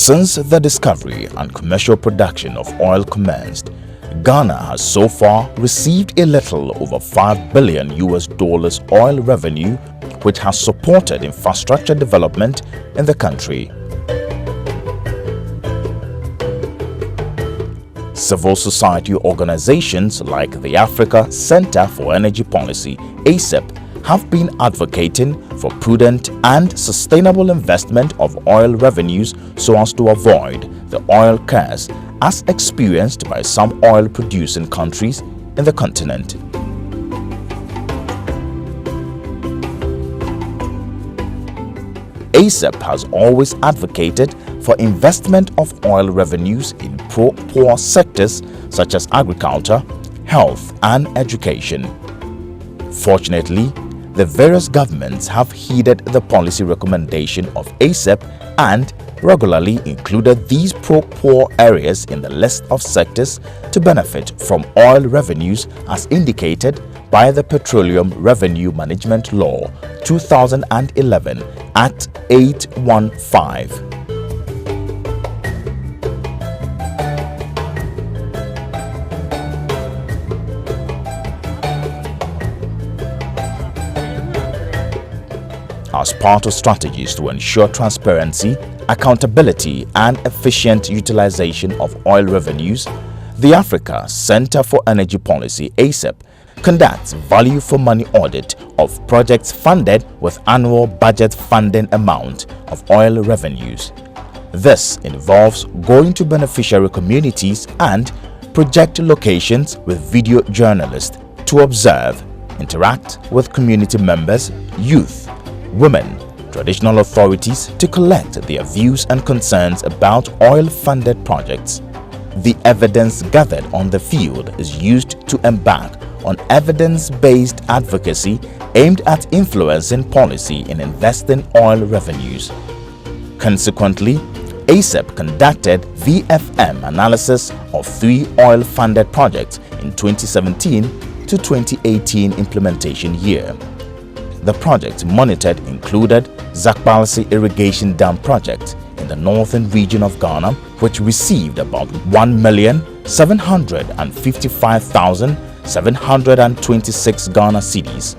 Since the discovery and commercial production of oil commenced, Ghana has so far received a little over $5 billion oil revenue, which has supported infrastructure development in the country. Civil society organizations like the Africa Center for Energy Policy (ACEP) have been advocating for prudent and sustainable investment of oil revenues so as to avoid the oil curse as experienced by some oil-producing countries in the continent. ACEP has always advocated for investment of oil revenues in poor sectors such as agriculture, health and education. Fortunately, the various governments have heeded the policy recommendation of ACEP and regularly included these poor areas in the list of sectors to benefit from oil revenues as indicated by the Petroleum Revenue Management Law 2011 Act 815. As part of strategies to ensure transparency, accountability and efficient utilization of oil revenues, the Africa Center for Energy Policy (ACEP) conducts value for money audit of projects funded with annual budget funding amount of oil revenues. This involves going to beneficiary communities and project locations with video journalists to observe, interact with community members, youth, women, traditional authorities to collect their views and concerns about oil-funded projects. The evidence gathered on the field is used to embark on evidence-based advocacy aimed at influencing policy in investing oil revenues. Consequently, ACEP conducted VFM analysis of 3 oil-funded projects in 2017 to 2018 implementation year. The projects monitored included Zakbalsi Irrigation Dam Project in the northern region of Ghana, which received about 1,755,726 Ghana cedis.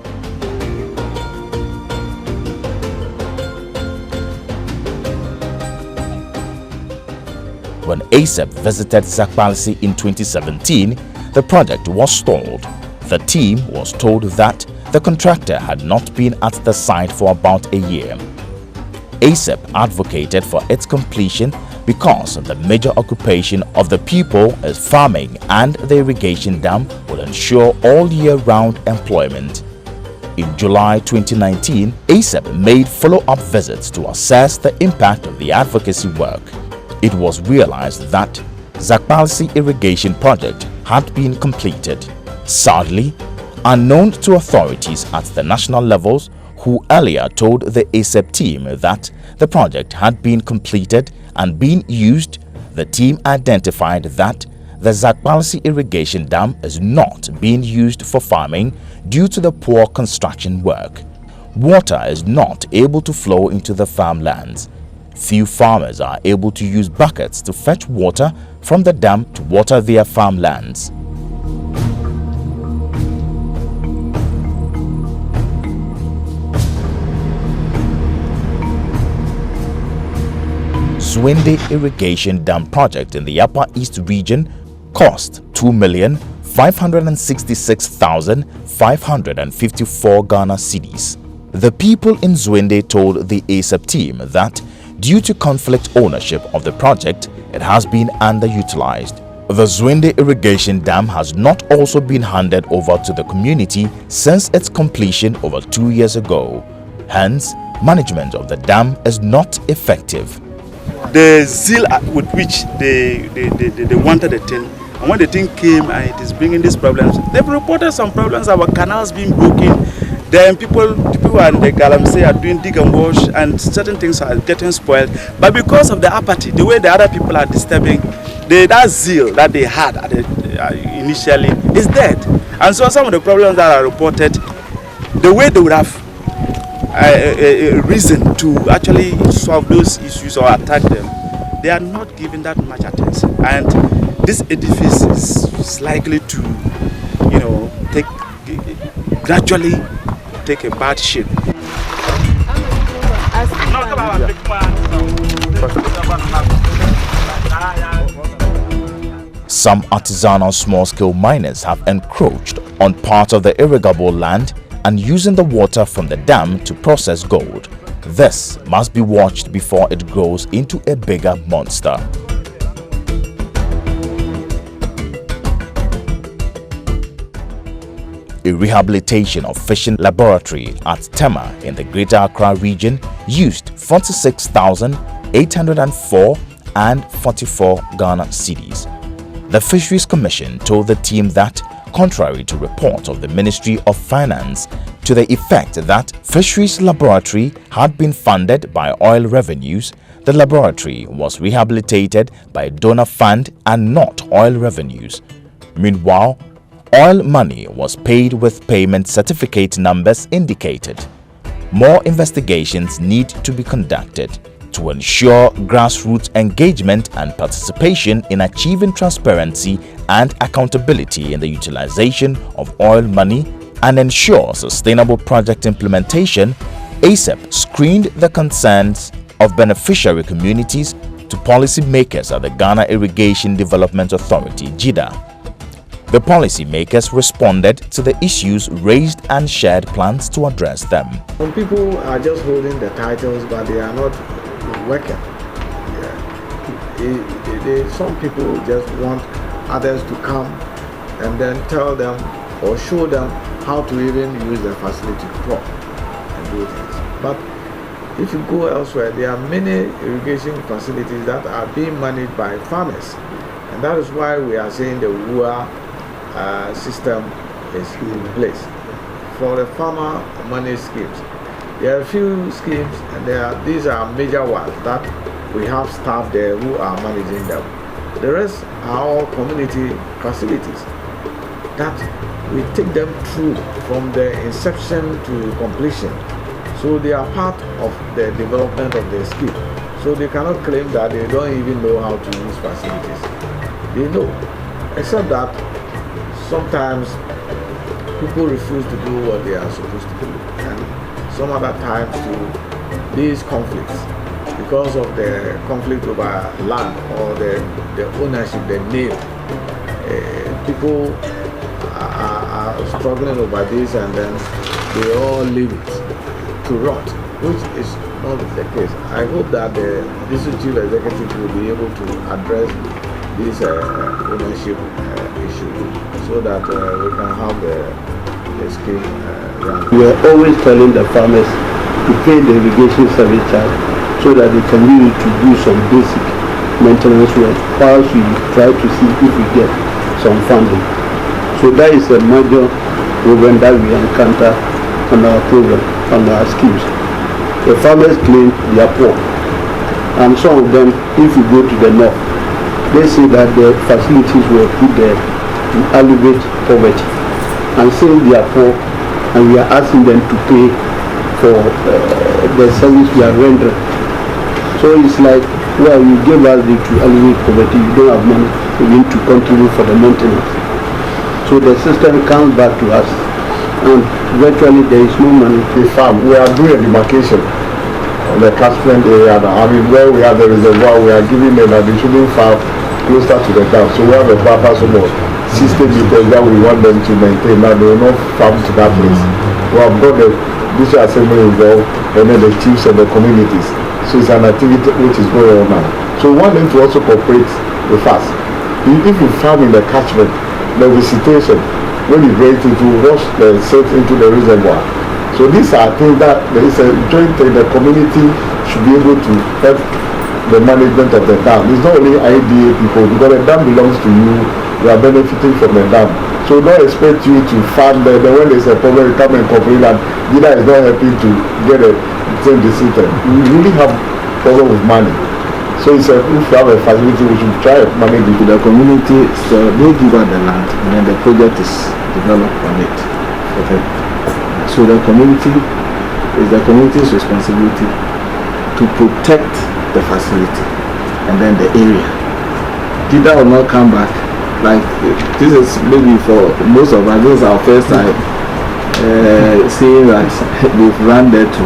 When ACEP visited Zakbalsi in 2017, the project was stalled. The team was told that the contractor had not been at the site for about a year. ACEP advocated for its completion because the major occupation of the people is farming and the irrigation dam will ensure all year-round employment. In July 2019, ACEP made follow-up visits to assess the impact of the advocacy work. It was realized that Zakbalsi irrigation project had been completed. Sadly, unknown to authorities at the national levels who earlier told the ACEP team that the project had been completed and being used, the team identified that the Zakbalsi irrigation dam is not being used for farming due to the poor construction work. Water is not able to flow into the farmlands. Few farmers are able to use buckets to fetch water from the dam to water their farmlands. Zwinde Irrigation Dam Project in the Upper East region cost 2,566,554 Ghana cedis. The people in Zwinde told the ACEP team that due to conflict ownership of the project, it has been underutilized. The Zwinde Irrigation Dam has not also been handed over to the community since its completion over 2 years ago. Hence, management of the dam is not effective. The zeal with which they wanted the thing, and when the thing came and it is bringing these problems, they've reported some problems, our canals being broken, then people and the Galamsey are doing dig and wash and certain things are getting spoiled. But because of the apathy, the way the other people are disturbing, that zeal that they had initially is dead. And so some of the problems that are reported, the way they would have a reason to actually solve those issues or attack them they are not giving that much attention. And this edifice is likely to, gradually take a bad shape. Some artisanal small-scale miners have encroached on part of the irrigable land and using the water from the dam to process gold. This must be watched before it grows into a bigger monster. A rehabilitation of fishing laboratory at Tema in the Greater Accra region used 46,804 and 44 Ghana cedis. The Fisheries Commission told the team that, contrary to report of the Ministry of Finance to the effect that Fisheries Laboratory had been funded by oil revenues, the laboratory was rehabilitated by donor fund and not oil revenues. Meanwhile, oil money was paid with payment certificate numbers indicated. More investigations need to be conducted to ensure grassroots engagement and participation in achieving transparency and accountability in the utilization of oil money and ensure sustainable project implementation. ACEP screened the concerns of beneficiary communities to policymakers at the Ghana Irrigation Development Authority, GIDA. The policymakers responded to the issues raised and shared plans to address them. Some people are just holding the titles, but they are not working. Some people just want others to come and then tell them or show them how to even use the facility crop and do things. But if you go elsewhere, there are many irrigation facilities that are being managed by farmers, and that is why we are saying the WUA system is in place for the farmer managed schemes. There are a few schemes, and these are major ones that we have staff there who are managing them. The rest are all community facilities that we take them through from the inception to completion. So they are part of the development of the scheme. So they cannot claim that they don't even know how to use facilities. They know, except that sometimes people refuse to do what they are supposed to do, and some other times to these conflicts, because of the conflict over land or the ownership, the name, people are struggling over this, and then they all leave it to rot, which is not the case. I hope that the district chief executive will be able to address this ownership issue, so that we can have the scheme run. We are always telling the farmers to pay the irrigation service charge so that they can use it to do some basic maintenance work, whilst we try to see if we get some funding. So that is a major problem that we encounter on our program, on our schemes. The farmers claim they are poor, and some of them, if you go to the north, they say that the facilities were put there to alleviate poverty, and saying they are poor, and we are asking them to pay for the service we are rendering. So it's like, well, you give us the to alleviate poverty, you don't have money even to contribute for the maintenance. So the system comes back to us, and virtually there is no money. The farm, we are doing a demarcation on the catchment area now. I mean, where we have the reservoir, we are giving them that they shouldn't farm closer to the dam. So we have a buffer zone of 60 meters that we want them to maintain. Now they will not farm to that place. We have got the district assembly involved, and then the chiefs and the communities. So it's an activity which is going on now. So we want them to also cooperate with us. If you farm in the catchment, the visitation, when you raise it, to wash the silt into the reservoir. So these are things that there is a joint thing. The community should be able to help the management of the dam. It's not only IDA people, because the dam belongs to you. You are benefiting from the dam. So don't expect you to farm there. Then when there's a problem, you come and complain that Gida is not helping to get a thing decision. We really have problem with money. So it's if you have a facility, we should try to manage it. The community, so they give us the land, and then the project is developed on it. Okay. So the community is the community's responsibility to protect the facility. and then the area. Dida will not come back. Like this is maybe for most of us, this is our first time seeing that they've run there to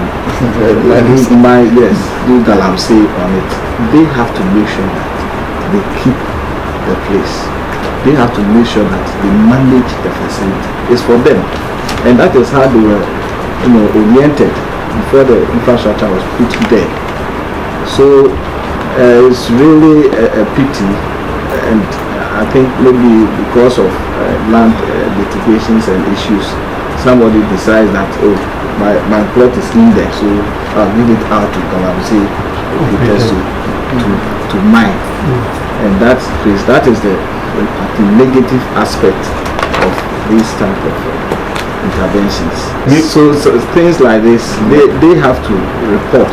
do galamsey on it. They have to make sure that they keep the place. They have to make sure that they manage the facility. It's for them, and that is how they were, oriented before the infrastructure was put there. So it's really a pity, and I think maybe because of land litigations and issues, somebody decides that, oh, my plot is in there, so I'll give it out to Galamsey to mine. And that is the negative aspect of this type of interventions. So things like this, they have to report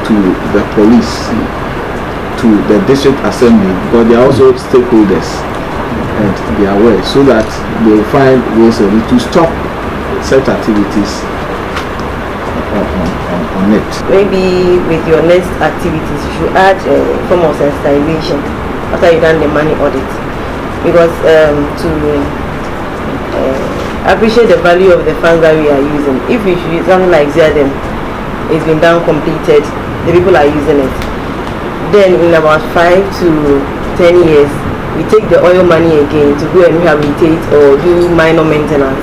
to the police, to the district assembly, because they are also stakeholders and they are aware, so that they will find ways to stop such activities on it. Maybe with your next activities, you should add a form of sensitization after you've done the money audit, because to appreciate the value of the funds that we are using. If we should use something like ZM, it's been done, completed, the people are using it. Then in about 5 to 10 years, we take the oil money again to go and rehabilitate or do minor maintenance.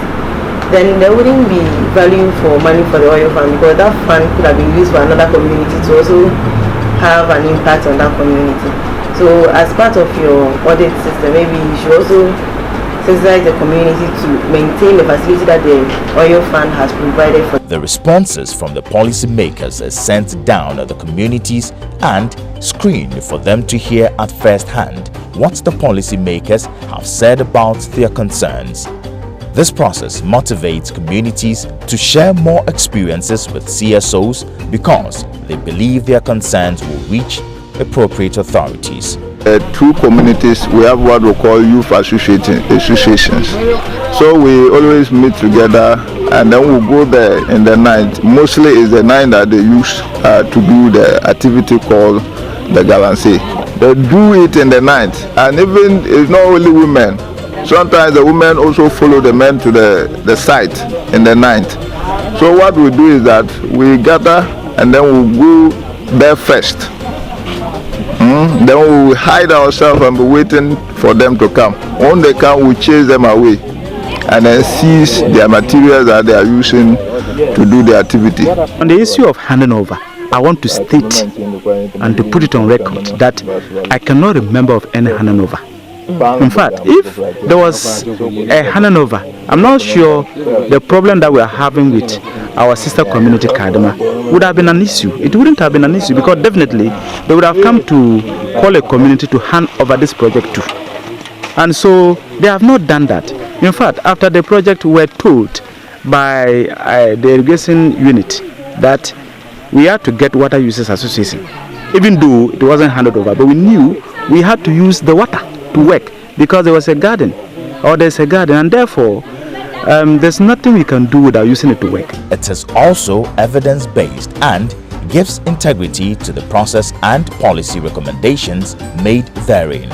Then there wouldn't be value for money for the oil fund, because that fund could have been used for another community to also have an impact on that community. So as part of your audit system, maybe you should also sensitize the community to maintain the facility that the oil fund has provided for. The responses from the policymakers are sent down at the communities and screened for them to hear at first hand what the policymakers have said about their concerns. This process motivates communities to share more experiences with CSOs because they believe their concerns will reach appropriate authorities. Two communities, we have what we call youth associations. So we always meet together and then we'll go there in the night. Mostly it's the night that they use to do the activity called the galamsey. They do it in the night, and even it's not only women. Sometimes the women also follow the men to the site in the night. So what we do is that we gather and then we'll go there first. Then we will hide ourselves and be waiting for them to come. When they come, we chase them away and then seize their materials that they are using to do the activity. On the issue of handing over, I want to state and to put it on record that I cannot remember of any handing over. In fact, if there was a handing over, I'm not sure the problem that we are having with our sister community Kadima would have been an issue. It wouldn't have been an issue, because definitely they would have come to call a community to hand over this project to. And so they have not done that. In fact, after the project, we were told by the irrigation unit that we had to get water users association, even though it wasn't handed over, but we knew we had to use the water to work because there was a garden, or there's a garden, and therefore there's nothing we can do without using it to work. It is also evidence-based and gives integrity to the process and policy recommendations made therein.